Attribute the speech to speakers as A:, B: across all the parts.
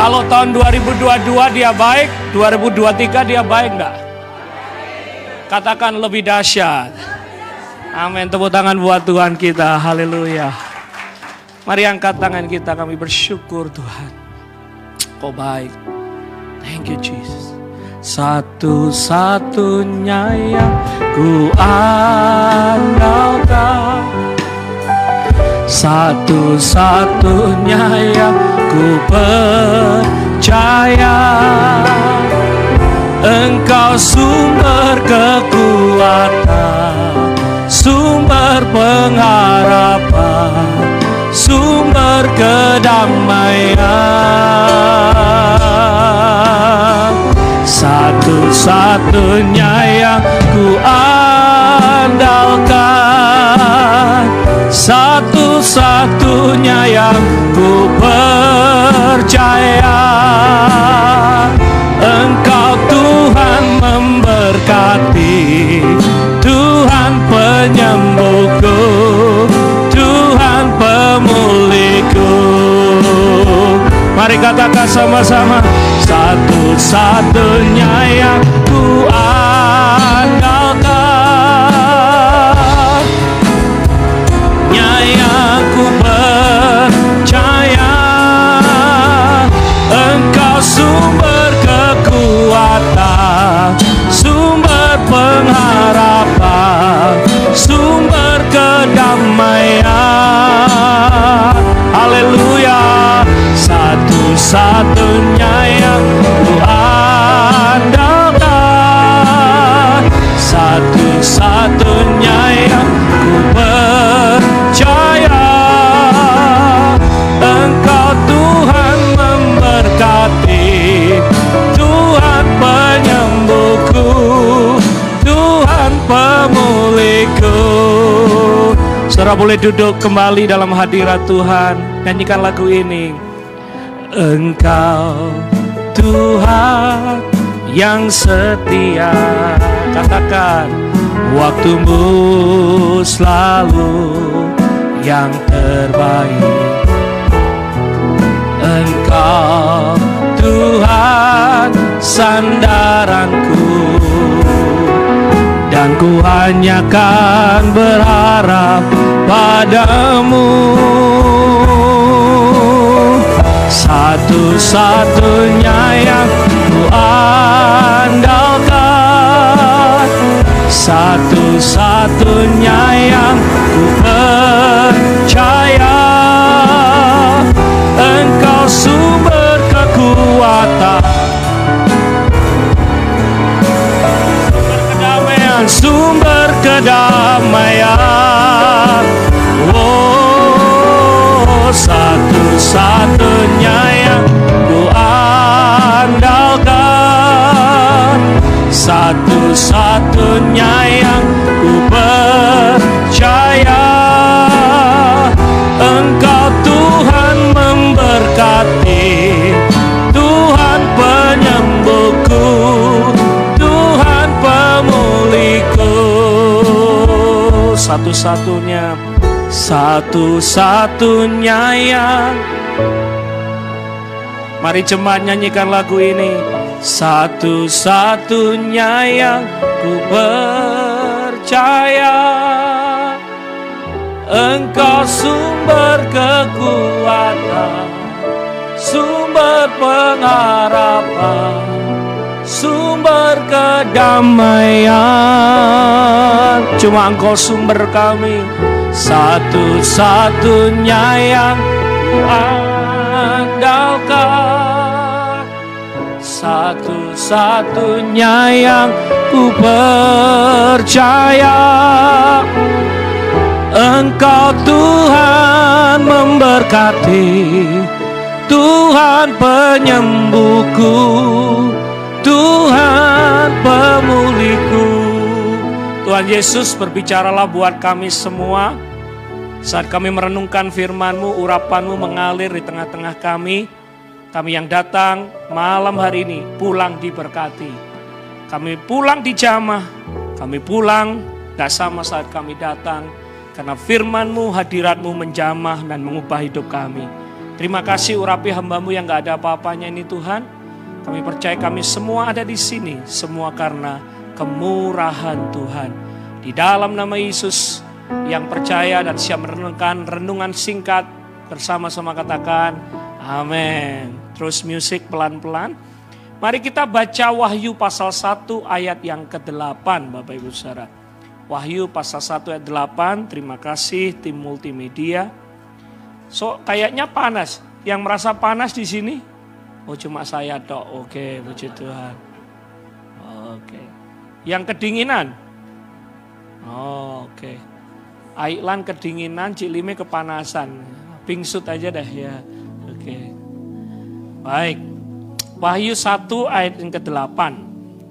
A: Kalau tahun 2022 dia baik, 2023 dia baik enggak? Katakan lebih dahsyat. Amin. Tepuk tangan buat Tuhan kita. Haleluya. Mari angkat tangan kita, kami bersyukur Tuhan. Kau baik. Thank you Jesus. Satu-satunya yang ku andalkan, satu-satunya yang ku percaya, Engkau sumber kekuatan, sumber pengharapan, sumber kedamaian. Satu-satunya yang ku andalkan, satu-satunya yang ku percaya, Engkau Tuhan memberkati, Tuhan penyembuhku, Tuhan pemulihku. Mari katakan sama-sama, satu-satunya yang ku andalkan, yang ku percaya, Engkau sumber kekuatan, sumber pengharapan, sumber kedamaian. Haleluya. Satu-satunya yang ku andalkan, satu-satunya yang ku percaya, Engkau Tuhan memberkati, Tuhan penyembuhku, Tuhan pemulihku. Saudara boleh duduk kembali dalam hadirat Tuhan. Nyanyikan lagu ini. Engkau Tuhan yang setia, katakan, waktumu selalu yang terbaik. Engkau Tuhan sandaranku, dan ku hanya kan berharap padamu. Satu-satunya yang ku andalkan, satu-satunya yang ku percaya, Engkau sumber kekuatan, sumber kedamaian, sumber kedamaian. Oh, satu-satunya yang ku andalkan, satu-satunya yang ku percaya, Engkau Tuhan memberkati, Tuhan penyembuhku, Tuhan pemulihku. Satu-satunya, satu-satunya yang. Mari jemaat nyanyikan lagu ini. Satu-satunya yang ku percaya, Engkau sumber kekuatan, sumber pengharapan, sumber kedamaian. Cuma Engkau sumber kami, satu-satunya yang ku andalkan, satu-satunya yang ku percaya, Engkau Tuhan memberkati, Tuhan penyembuhku, Tuhan pemulihku. Tuhan Yesus, berbicaralah buat kami semua. Saat kami merenungkan firman-Mu, urapan-Mu mengalir di tengah-tengah kami. Kami yang datang malam hari ini pulang diberkati. Kami pulang dijamah, kami pulang gak sama saat kami datang. Karena firman-Mu, hadirat-Mu menjamah dan mengubah hidup kami. Terima kasih urapi hamba-Mu yang gak ada apa-apanya ini Tuhan. Kami percaya kami semua ada di sini, semua karena kemurahan Tuhan. Di dalam nama Yesus yang percaya dan siap merenungkan renungan singkat bersama-sama katakan amin. Terus musik pelan-pelan. Mari kita baca Wahyu pasal 1 ayat yang ke-8 Bapak Ibu Saudara. Wahyu pasal 1 ayat 8. Terima kasih tim multimedia. So kayaknya panas. Yang merasa panas di sini? Oh cuma saya tok. Oke, puji Tuhan. Oke. Yang kedinginan? Oke. Aiklan kedinginan, Cilime kepanasan. Pingsut aja dah ya. Oke. Baik. Wahyu 1 ayat yang ke-8.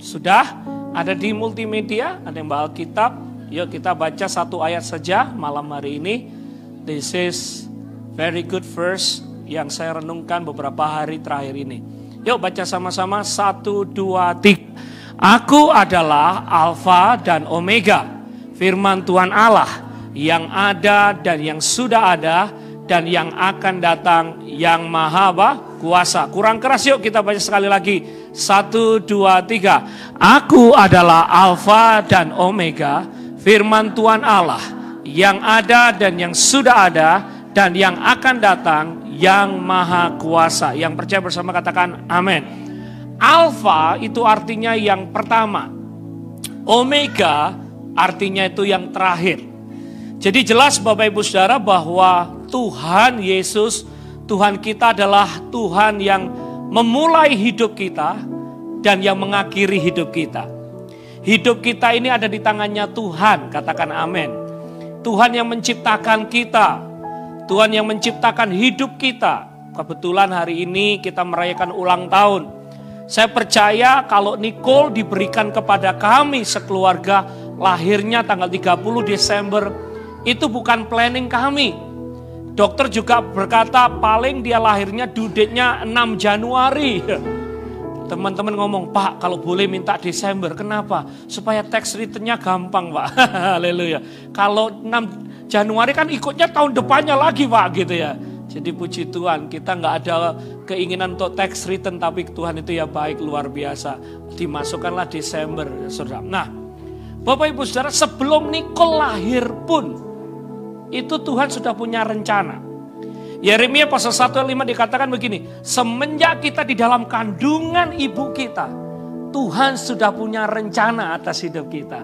A: Sudah ada di multimedia, ada yang bawa Alkitab. Yuk kita baca 1 ayat saja malam hari ini. This is very good verse yang saya renungkan beberapa hari terakhir ini. Yuk baca sama-sama 1, 2, 3. Aku adalah Alfa dan Omega, firman Tuhan Allah yang ada dan yang sudah ada dan yang akan datang, yang maha kuasa. Kurang keras yuk kita baca sekali lagi. 1, 2, 3. Aku adalah Alfa dan Omega, firman Tuhan Allah yang ada dan yang sudah ada dan yang akan datang, yang maha kuasa. Yang percaya bersama katakan amin. Alfa itu artinya yang pertama. Omega artinya itu yang terakhir. Jadi jelas Bapak Ibu Saudara bahwa Tuhan Yesus, Tuhan kita adalah Tuhan yang memulai hidup kita dan yang mengakhiri hidup kita. Hidup kita ini ada di tangannya Tuhan, katakan amin. Tuhan yang menciptakan kita, Tuhan yang menciptakan hidup kita. Kebetulan hari ini kita merayakan ulang tahun. Saya percaya kalau Nicole diberikan kepada kami sekeluarga, lahirnya tanggal 30 Desember, itu bukan planning kami. Dokter juga berkata paling dia lahirnya due date-nya 6 Januari. Teman-teman ngomong, Pak kalau boleh minta Desember, kenapa? Supaya tax return-nya gampang Pak. Haleluya. Kalau 6 Januari kan ikutnya tahun depannya lagi Pak gitu ya. Jadi puji Tuhan kita gak ada keinginan untuk tax return, tapi Tuhan itu ya baik luar biasa. Dimasukkanlah Desember saudara. Nah Bapak Ibu Saudara, sebelum Nicole lahir pun itu Tuhan sudah punya rencana. Yeremia pasal 1 ayat 5 dikatakan begini, semenjak kita di dalam kandungan ibu kita, Tuhan sudah punya rencana atas hidup kita.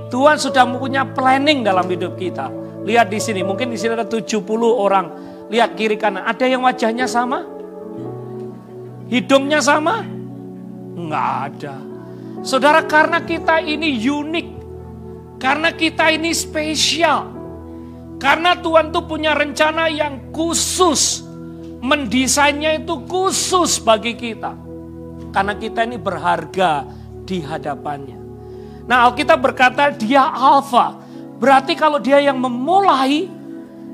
A: Tuhan sudah punya planning dalam hidup kita. Lihat di sini, mungkin di sini ada 70 orang. Lihat kiri kanan, ada yang wajahnya sama? Hidungnya sama? Enggak ada. Saudara, karena kita ini unik, karena kita ini spesial, karena Tuhan tuh punya rencana yang khusus, mendesainnya itu khusus bagi kita. Karena kita ini berharga di hadapannya. Nah Alkitab berkata dia Alfa, berarti kalau dia yang memulai,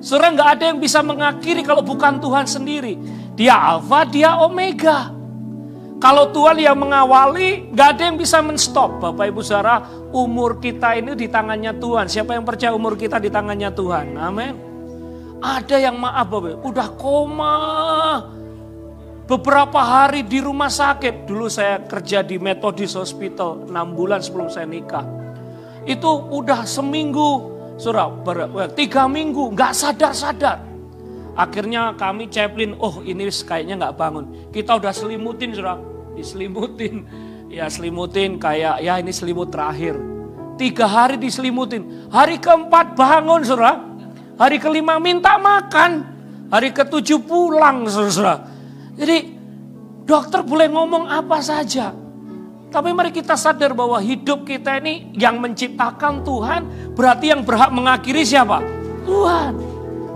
A: saudara nggak ada yang bisa mengakhiri kalau bukan Tuhan sendiri. Dia Alfa, dia Omega. Kalau Tuhan yang mengawali, gak ada yang bisa menstop. Bapak Ibu Saudara, umur kita ini di tangannya Tuhan. Siapa yang percaya umur kita di tangannya Tuhan? Amin. Ada yang maaf Bapak, udah koma. Beberapa hari di rumah sakit. Dulu saya kerja di Methodist Hospital 6 bulan sebelum saya nikah. Itu udah seminggu, Saudara, 3 minggu, gak sadar-sadar. Akhirnya kami Chaplain, oh ini kayaknya gak bangun. Kita udah selimutin Saudara, diselimutin. Ya selimutin kayak ya ini selimut terakhir. 3 hari diselimutin. Hari keempat bangun Saudara. Hari kelima minta makan. Hari ke-7 pulang Saudara. Jadi dokter boleh ngomong apa saja. Tapi mari kita sadar bahwa hidup kita ini yang menciptakan Tuhan. Berarti yang berhak mengakhiri siapa? Tuhan.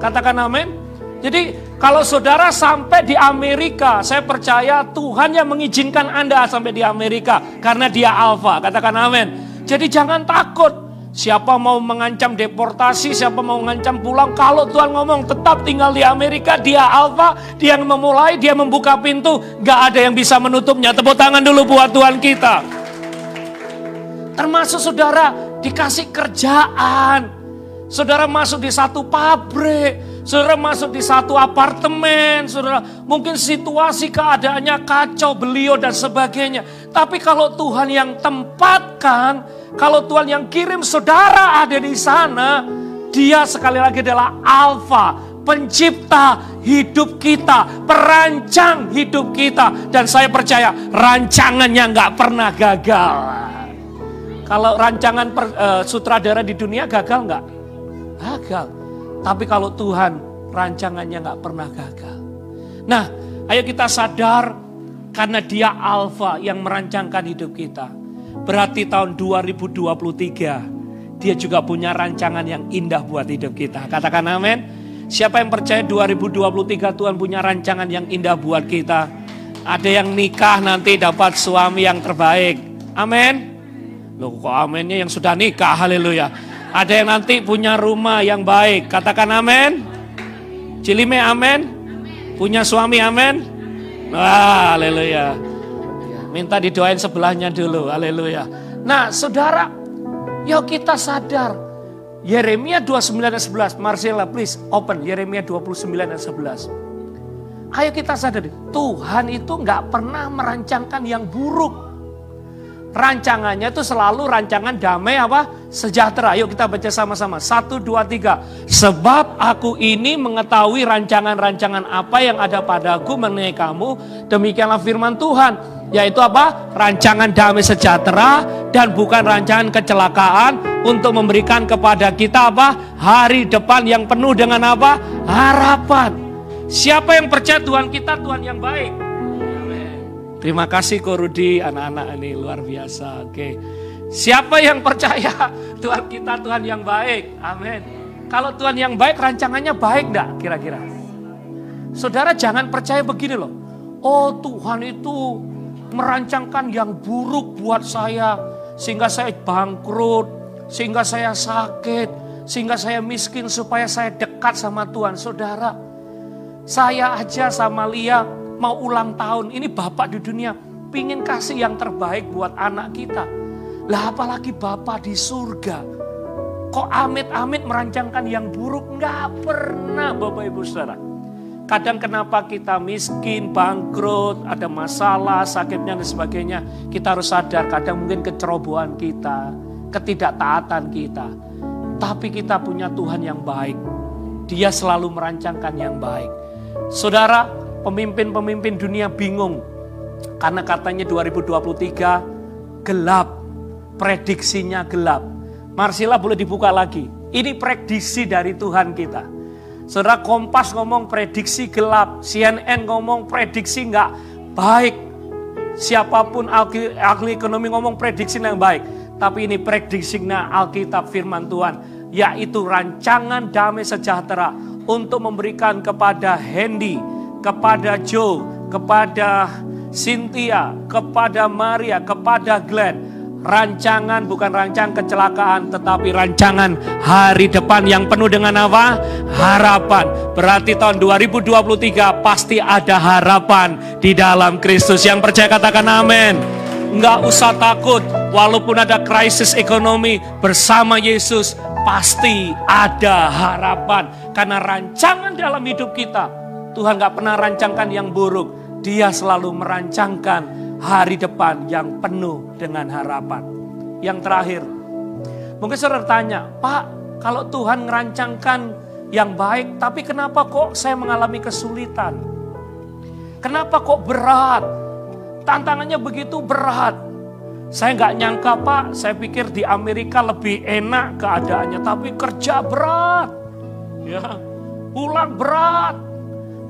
A: Katakan amin. Jadi kalau saudara sampai di Amerika, saya percaya Tuhan yang mengizinkan Anda sampai di Amerika. Karena dia Alfa, katakan amin. Jadi jangan takut. Siapa mau mengancam deportasi, siapa mau mengancam pulang. Kalau Tuhan ngomong tetap tinggal di Amerika, dia Alfa, dia yang memulai, dia membuka pintu. Gak ada yang bisa menutupnya. Tepuk tangan dulu buat Tuhan kita. Termasuk saudara dikasih kerjaan. Saudara masuk di satu pabrik. Saudara masuk di satu apartemen, saudara mungkin situasi keadaannya kacau, beliau dan sebagainya. Tapi kalau Tuhan yang tempatkan, kalau Tuhan yang kirim saudara ada di sana, Dia sekali lagi adalah Alfa, pencipta hidup kita, perancang hidup kita. Dan saya percaya rancangannya nggak pernah gagal. Kalau rancangan sutradara di dunia gagal nggak? Gagal. Tapi kalau Tuhan, rancangannya nggak pernah gagal. Nah, ayo kita sadar karena Dia Alfa yang merancangkan hidup kita. Berarti tahun 2023 Dia juga punya rancangan yang indah buat hidup kita. Katakan amin. Siapa yang percaya 2023 Tuhan punya rancangan yang indah buat kita? Ada yang nikah nanti dapat suami yang terbaik. Amin. Loh kok aminnya yang sudah nikah, haleluya. Ada yang nanti punya rumah yang baik. Katakan amin. Cilime amin. Punya suami amin. Wah, haleluya. Minta didoain sebelahnya dulu, haleluya. Nah saudara, yuk kita sadar. Yeremia 29 ayat 11. Marcella please open Yeremia 29 ayat 11. Ayo kita sadar, Tuhan itu gak pernah merancangkan yang buruk. Rancangannya itu selalu rancangan damai apa? Sejahtera. Yuk kita baca sama-sama. 1, 2, 3. Sebab aku ini mengetahui rancangan-rancangan apa yang ada padaku mengenai kamu. Demikianlah firman Tuhan. Yaitu apa? Rancangan damai sejahtera dan bukan rancangan kecelakaan. Untuk memberikan kepada kita apa? Hari depan yang penuh dengan apa? Harapan. Siapa yang percaya Tuhan kita Tuhan yang baik? Terima kasih Ko Rudi, anak-anak ini luar biasa. Oke. Siapa yang percaya Tuhan kita Tuhan yang baik? Amin. Kalau Tuhan yang baik, rancangannya baik enggak kira-kira? Saudara jangan percaya begini loh. Oh Tuhan itu merancangkan yang buruk buat saya. Sehingga saya bangkrut, sehingga saya sakit, sehingga saya miskin supaya saya dekat sama Tuhan. Saudara, saya aja sama Lia mau ulang tahun, ini Bapak di dunia pingin kasih yang terbaik buat anak kita. Lah apalagi Bapak di surga. Kok amit-amit merancangkan yang buruk? Nggak pernah Bapak Ibu Saudara. Kadang kenapa kita miskin, bangkrut, ada masalah, sakitnya dan sebagainya. Kita harus sadar kadang mungkin kecerobohan kita, ketidaktaatan kita. Tapi kita punya Tuhan yang baik. Dia selalu merancangkan yang baik. Saudara, pemimpin-pemimpin dunia bingung. Karena katanya 2023 gelap. Prediksinya gelap. Marcella boleh dibuka lagi. Ini prediksi dari Tuhan kita. Saudara, Kompas ngomong prediksi gelap. CNN ngomong prediksi nggak baik. Siapapun ahli ekonomi ngomong prediksi yang baik. Tapi ini prediksinya Alkitab firman Tuhan. Yaitu rancangan damai sejahtera. Untuk memberikan kepada Hendy, kepada Joe, kepada Cynthia, kepada Maria, kepada Glenn. Rancangan bukan rancangan kecelakaan, tetapi rancangan hari depan yang penuh dengan apa? Harapan. Berarti tahun 2023 pasti ada harapan di dalam Kristus. Yang percaya katakan amin. Enggak usah takut, walaupun ada krisis ekonomi, bersama Yesus pasti ada harapan. Karena rancangan dalam hidup kita, Tuhan gak pernah rancangkan yang buruk. Dia selalu merancangkan hari depan yang penuh dengan harapan. Yang terakhir, mungkin saudara tanya, Pak, kalau Tuhan merancangkan yang baik, tapi kenapa kok saya mengalami kesulitan? Kenapa kok berat? Tantangannya begitu berat. Saya gak nyangka Pak, saya pikir di Amerika lebih enak keadaannya, tapi kerja berat. Ya, pulang berat.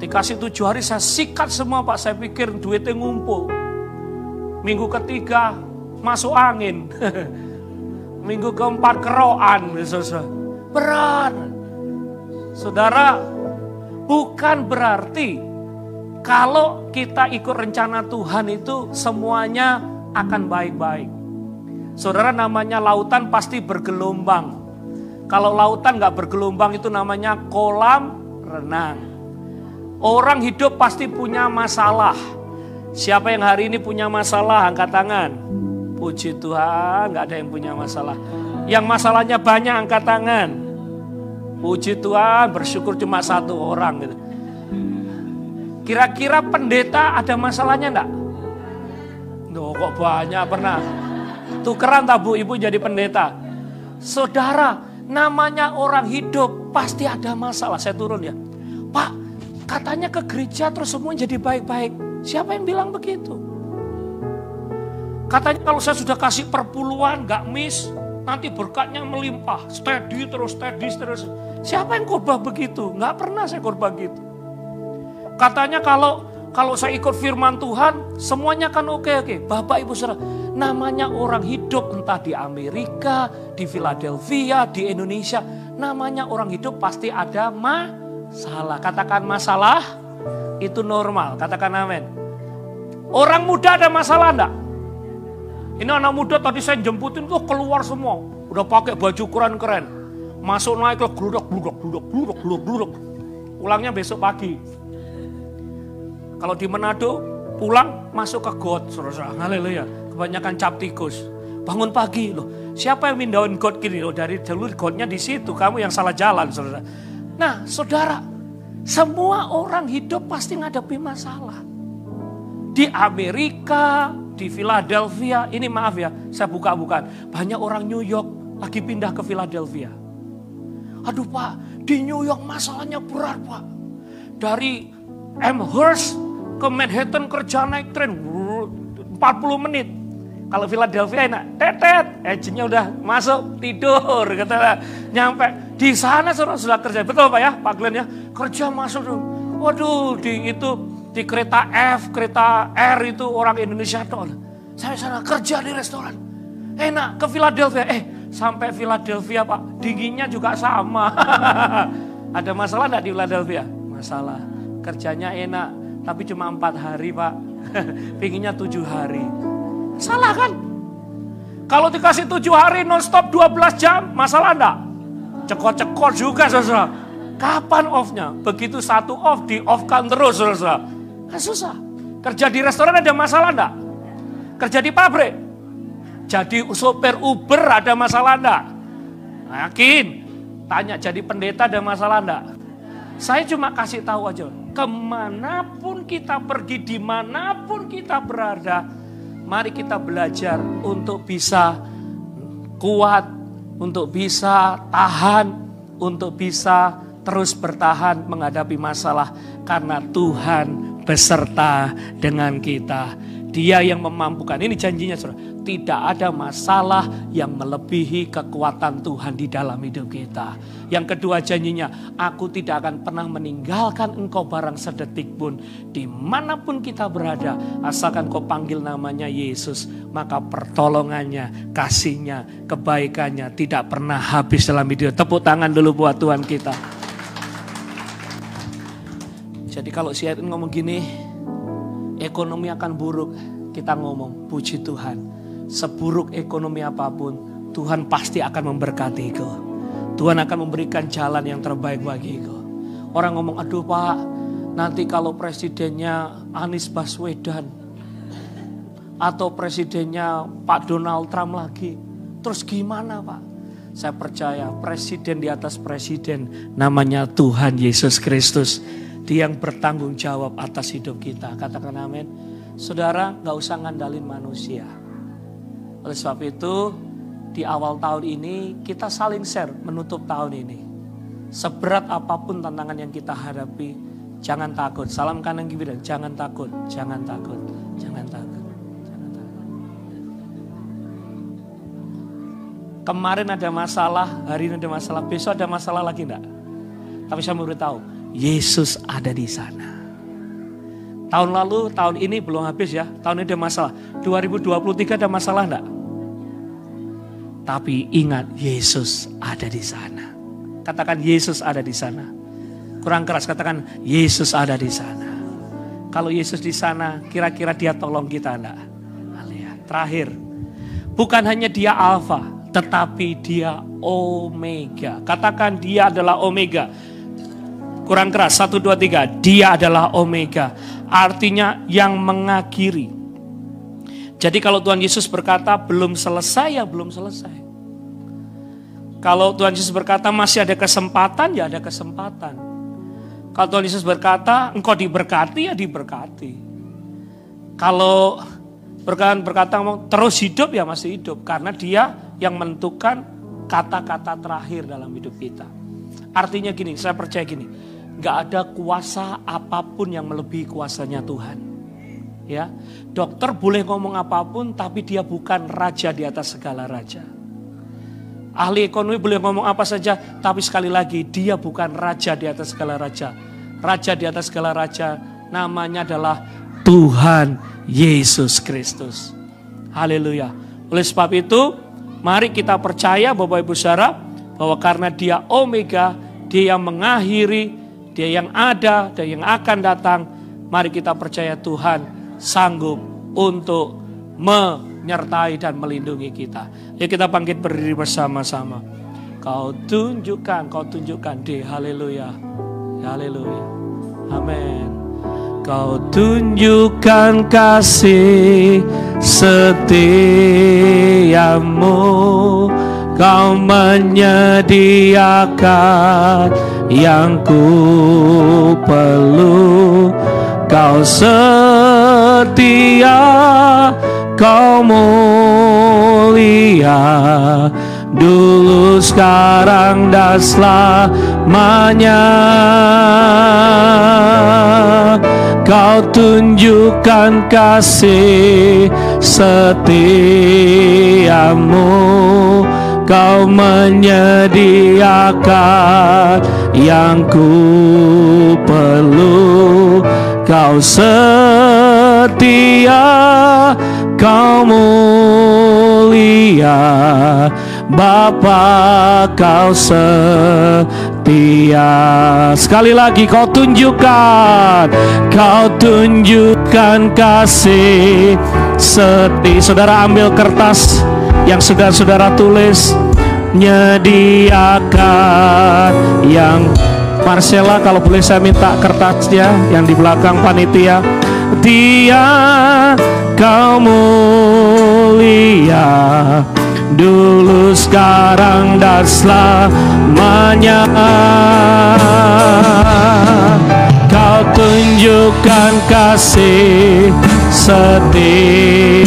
A: Dikasih 7 hari saya sikat semua Pak, saya pikir duitnya ngumpul. Minggu ketiga masuk angin. Minggu keempat keroan. Berat. Saudara, bukan berarti kalau kita ikut rencana Tuhan itu semuanya akan baik-baik. Saudara, namanya lautan pasti bergelombang. Kalau lautan gak bergelombang itu namanya kolam renang. Orang hidup pasti punya masalah. Siapa yang hari ini punya masalah? Angkat tangan. Puji Tuhan, gak ada yang punya masalah. Yang masalahnya banyak, angkat tangan. Puji Tuhan, bersyukur cuma 1 orang gitu. Kira-kira pendeta ada masalahnya enggak? Loh, kok banyak pernah. Tukeran tak Bu, Ibu jadi pendeta. Saudara, namanya orang hidup pasti ada masalah. Saya turun ya. Pak, katanya ke gereja terus semua jadi baik-baik. Siapa yang bilang begitu? Katanya kalau saya sudah kasih perpuluhan, gak miss, nanti berkatnya melimpah. Steady terus. Siapa yang khotbah begitu? Gak pernah saya khotbah gitu. Katanya kalau saya ikut firman Tuhan, semuanya kan oke. Bapak Ibu Saudara, namanya orang hidup entah di Amerika, di Philadelphia, di Indonesia. Namanya orang hidup pasti ada masalah. Katakan masalah, itu normal. Katakan amin. Orang muda ada masalah enggak? Ini anak muda tadi saya jemputin tuh keluar semua. Udah pakai baju keren-keren. Masuk naik ke gludok. Pulangnya besok pagi. Kalau di Manado pulang masuk ke got, saudara. Haleluya. Kebanyakan cap tikus. Bangun pagi loh. Siapa yang mindahin got gini loh? Dari dulu gotnya di situ. Kamu yang salah jalan, saudara. Nah, saudara, semua orang hidup pasti ngadepi masalah. Di Amerika, di Philadelphia, ini maaf ya, saya buka-bukaan. Banyak orang New York lagi pindah ke Philadelphia. Aduh Pak, di New York masalahnya berat Pak. Dari Amherst ke Manhattan kerja naik tren 40 menit. Kalau Philadelphia enak, tetet, agentnya udah masuk tidur, kata nyampe di sana sudah kerja, betul Pak ya, Pak Glenn ya, kerja masuk tuh. Waduh, di kereta F, kereta R itu orang Indonesia tuh. Saya sana kerja di restoran, enak ke Philadelphia, sampai Philadelphia Pak, dinginnya juga sama. Ada masalah enggak di Philadelphia? Masalah. Kerjanya enak, tapi cuma 4 hari Pak. Pinginnya 7 hari. Salah kan? Kalau dikasih 7 hari non-stop 12 jam, masalah enggak? Cekot-cekot juga saudara. Kapan off-nya? Begitu satu off, di-off-kan terus saudara. Kan susah. Kerja di restoran ada masalah enggak? Kerja di pabrik? Jadi sopir Uber ada masalah enggak? Yakin? Tanya jadi pendeta ada masalah enggak? Saya cuma kasih tahu aja. Kemanapun kita pergi, dimanapun kita berada, mari kita belajar untuk bisa kuat, untuk bisa tahan, untuk bisa terus bertahan menghadapi masalah. Karena Tuhan beserta dengan kita. Dia yang memampukan. Ini janjinya saudara. Tidak ada masalah yang melebihi kekuatan Tuhan di dalam hidup kita. Yang kedua janjinya, aku tidak akan pernah meninggalkan engkau barang sedetik pun. Dimanapun kita berada, asalkan kau panggil namanya Yesus, maka pertolongannya, kasihnya, kebaikannya tidak pernah habis dalam hidup. Tepuk tangan dulu buat Tuhan kita. Jadi kalau si Edwin ngomong gini, ekonomi akan buruk, kita ngomong puji Tuhan. Seburuk ekonomi apapun, Tuhan pasti akan memberkati kau. Tuhan akan memberikan jalan yang terbaik bagi kau. Orang ngomong, aduh Pak, nanti kalau presidennya Anies Baswedan atau presidennya Pak Donald Trump lagi, terus gimana Pak? Saya percaya presiden di atas presiden, namanya Tuhan Yesus Kristus. Dia yang bertanggung jawab atas hidup kita. Katakan amin. Saudara, gak usah ngandalin manusia. Oleh sebab itu, di awal tahun ini kita saling share menutup tahun ini. Seberat apapun tantangan yang kita hadapi, jangan takut. Salam kanan kiri, jangan takut, jangan takut, jangan takut, jangan takut. Kemarin ada masalah, hari ini ada masalah, besok ada masalah lagi enggak? Tapi saya mau beritahu, Yesus ada di sana. Tahun lalu, tahun ini belum habis ya. Tahun ini ada masalah. 2023 ada masalah enggak? Tapi ingat, Yesus ada di sana. Katakan Yesus ada di sana. Kurang keras, katakan Yesus ada di sana. Kalau Yesus di sana, kira-kira dia tolong kita enggak? Terakhir, bukan hanya dia Alfa, tetapi dia Omega. Katakan dia adalah Omega. Kurang keras, 1, 2, 3. Dia adalah Omega. Artinya yang mengakhiri. Jadi kalau Tuhan Yesus berkata belum selesai, ya belum selesai. Kalau Tuhan Yesus berkata masih ada kesempatan, ya ada kesempatan. Kalau Tuhan Yesus berkata engkau diberkati, ya diberkati. Kalau berkata terus hidup, ya masih hidup. Karena Dia yang menentukan kata-kata terakhir dalam hidup kita. Artinya gini, saya percaya gini, gak ada kuasa apapun yang melebihi kuasanya Tuhan. Ya, dokter boleh ngomong apapun, tapi dia bukan raja di atas segala raja. Ahli ekonomi boleh ngomong apa saja, tapi sekali lagi dia bukan raja di atas segala raja. Raja di atas segala raja namanya adalah Tuhan Yesus Kristus. Haleluya. Oleh sebab itu, mari kita percaya Bapak Ibu Saudara, bahwa karena Dia Omega, Dia yang mengakhiri, Dia yang ada dan yang akan datang, mari kita percaya Tuhan sanggup untuk menyertai dan melindungi kita. Yuk kita bangkit berdiri bersama-sama. Kau tunjukkan deh, haleluya, haleluya, amin. Kau tunjukkan kasih setiamu, Kau menyediakan yang ku perlu, Kau setia, Kau mulia, dulu sekarang dan selamanya. Kau tunjukkan kasih setiamu, Kau menyediakan yang ku perlu, Kau setia, Kau mulia, Bapa Kau setia. Sekali lagi, Kau tunjukkan kasih setia. Saudara ambil kertas yang sudah saudara tulis, menyediakan yang Marcella, kalau boleh saya minta kertasnya yang di belakang panitia. Dia Kau mulia, dulu sekarang dan selamanya. Kau tunjukkan kasih setia.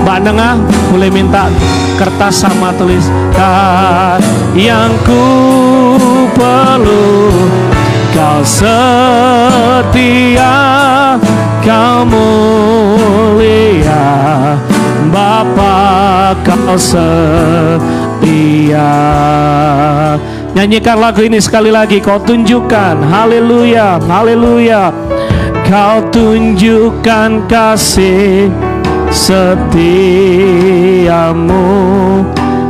A: Mbak Nengah boleh minta kertas sama tuliskan yang ku perlu, Kau setia, Kau mulia, Bapa Kau setia. Nyanyikan lagu ini sekali lagi. Kau tunjukkan, haleluya, haleluya. Kau tunjukkan kasih setiamu,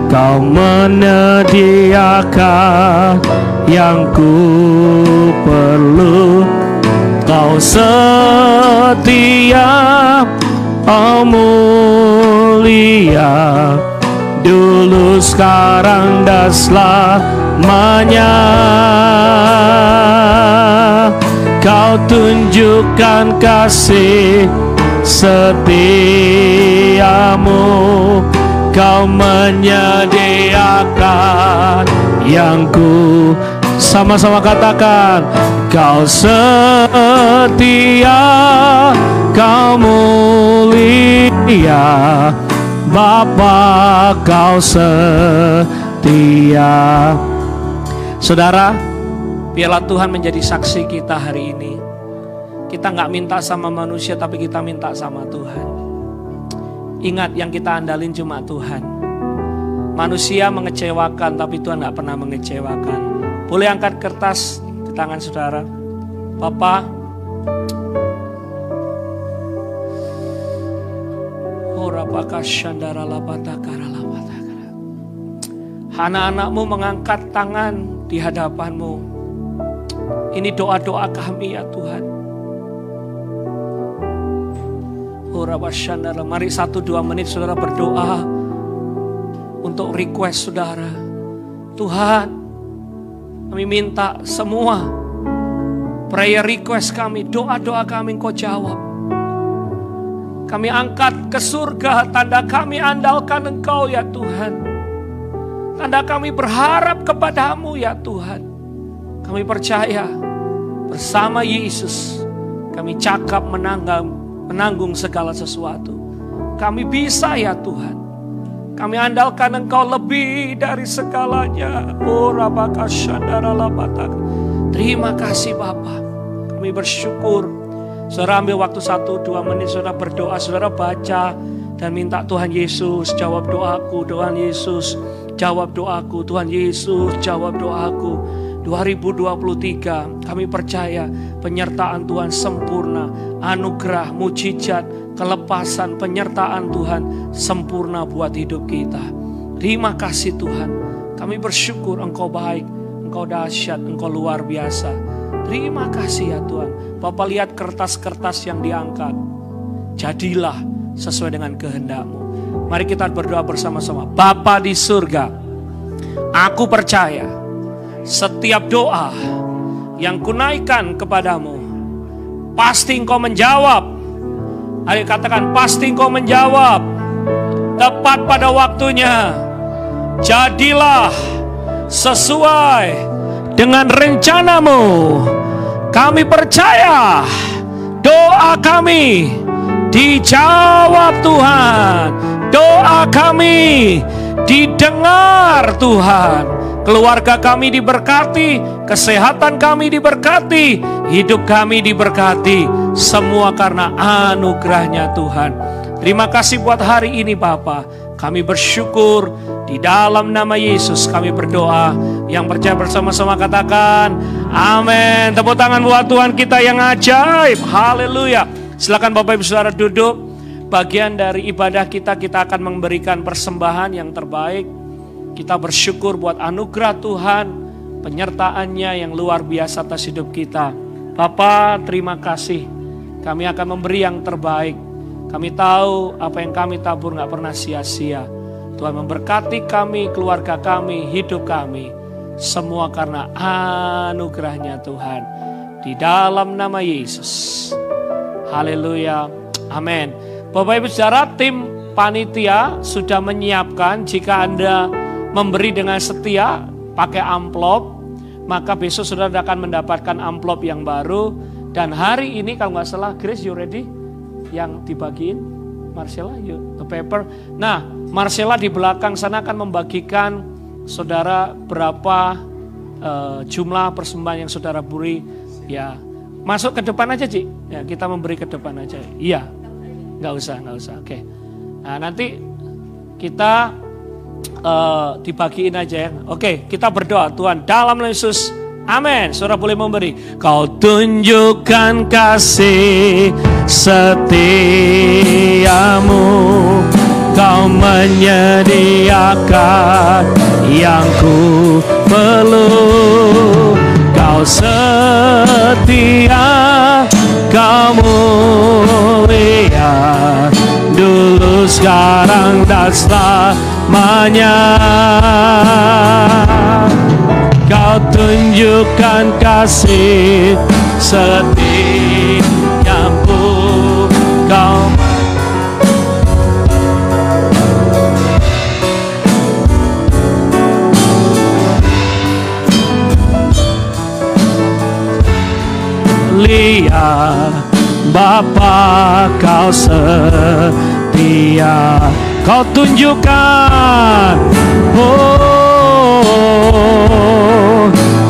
A: Kau menyediakan yang ku perlu, Kau setia, Kau mulia, dulu sekarang dan selamanya. Kau tunjukkan kasih setiamu, Kau menyediakan yang ku. Sama-sama katakan, Kau setia, Kau mulia, Bapa Kau setia. Saudara, biarlah Tuhan menjadi saksi kita hari ini. Kita nggak minta sama manusia, tapi kita minta sama Tuhan. Ingat, yang kita andalin cuma Tuhan. Manusia mengecewakan, tapi Tuhan nggak pernah mengecewakan. Boleh angkat kertas di tangan saudara. Bapak, anak-anakmu mengangkat tangan di hadapanmu. Ini doa-doa kami ya Tuhan. Mari 1-2 menit saudara berdoa untuk request saudara. Tuhan, kami minta semua prayer request kami, doa-doa kami Engkau jawab. Kami angkat ke surga, tanda kami andalkan Engkau ya Tuhan. Tanda kami berharap kepadamu ya Tuhan. Kami percaya bersama Yesus kami cakap menanggung segala sesuatu. Kami bisa ya Tuhan. Kami andalkan Engkau lebih dari segalanya. Terima kasih Bapa. Kami bersyukur. Saudara ambil waktu 1-2 menit, saudara berdoa, saudara baca dan minta Tuhan Yesus jawab doaku. Tuhan Yesus jawab doaku. Tuhan Yesus jawab doaku. 2023 kami percaya penyertaan Tuhan sempurna, anugerah, mujizat, kelepasan, penyertaan Tuhan sempurna buat hidup kita. Terima kasih Tuhan. Kami bersyukur Engkau baik, Engkau dahsyat, Engkau luar biasa. Terima kasih ya Tuhan. Bapak lihat kertas-kertas yang diangkat. Jadilah sesuai dengan kehendak-Mu. Mari kita berdoa bersama-sama. Bapa di surga, aku percaya setiap doa yang kunaikan kepadamu, pasti Engkau menjawab. Ayo katakan, pasti Engkau menjawab. Tepat pada waktunya. Jadilah sesuai dengan rencana-Mu. Kami percaya doa kami dijawab Tuhan. Doa kami didengar Tuhan. Keluarga kami diberkati, kesehatan kami diberkati, hidup kami diberkati. Semua karena anugerahnya Tuhan. Terima kasih buat hari ini Bapa. Kami bersyukur di dalam nama Yesus kami berdoa. Yang percaya bersama-sama katakan amin. Tepuk tangan buat Tuhan kita yang ajaib. Haleluya. Silakan Bapak Ibu Saudara duduk. Bagian dari ibadah kita akan memberikan persembahan yang terbaik. Kita bersyukur buat anugerah Tuhan, penyertaannya yang luar biasa atas hidup kita. Bapa, terima kasih. Kami akan memberi yang terbaik. Kami tahu apa yang kami tabur gak pernah sia-sia. Tuhan memberkati kami, keluarga kami, hidup kami. Semua karena anugerahnya Tuhan. Di dalam nama Yesus. Haleluya. Amin. Bapak Ibu Saudara, tim panitia sudah menyiapkan jika Anda memberi dengan setia pakai amplop, maka besok saudara akan mendapatkan amplop yang baru. Dan hari ini kalau nggak salah, Grace, you ready? Yang dibagiin, Marcella, the paper. Nah, Marcella di belakang sana akan membagikan saudara berapa jumlah persembahan yang saudara beri. Ya, masuk ke depan aja, Ci. Ya, kita memberi ke depan aja. Iya, nggak usah. Oke. Nah, nanti kita dibagiin aja ya. Oke, kita berdoa. Tuhan, dalam nama Yesus, amin. Saudara boleh memberi. Kau tunjukkan kasih setiamu, Kau menyediakan yang ku perlu. Kau setia, Kau mulia, dulu, sekarang, dan selamanya. Kau tunjukkan kasih setiamu, Kau lihat Bapa, Kau setia. Kau tunjukkan,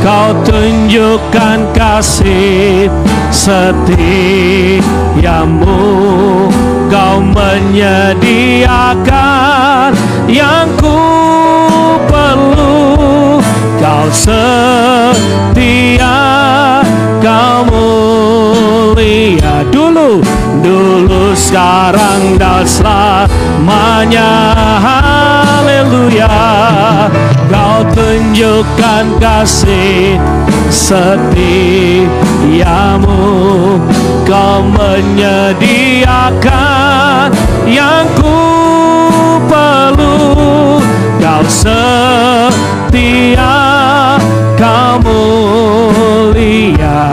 A: Kau tunjukkan kasih setiamu, Kau menyediakan yang ku perlu. Kau setia, Kau mulia, dulu, sekarang, dan selamanya. Haleluya. Kau tunjukkan kasih setiamu, Kau menyediakan yang ku perlu. Kau setia, Kau mulia,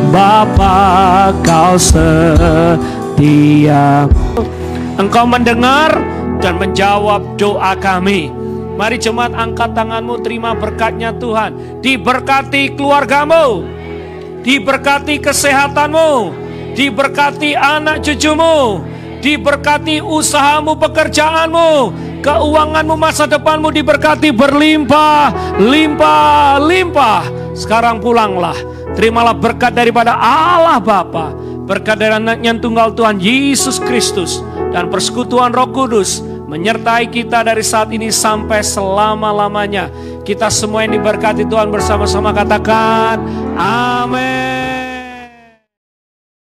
A: Bapa, Kau setia. Engkau mendengar dan menjawab doa kami. Mari jemaat angkat tanganmu, terima berkatnya Tuhan. Diberkati keluargamu, diberkati kesehatanmu, diberkati anak cucumu, diberkati usahamu, pekerjaanmu, keuanganmu, masa depanmu diberkati berlimpah, limpah, limpah. Sekarang pulanglah, terimalah berkat daripada Allah Bapa, berkat dari anaknya tunggal Tuhan Yesus Kristus, dan persekutuan Roh Kudus menyertai kita dari saat ini sampai selama-lamanya. Kita semua yang diberkati Tuhan bersama-sama katakan amin.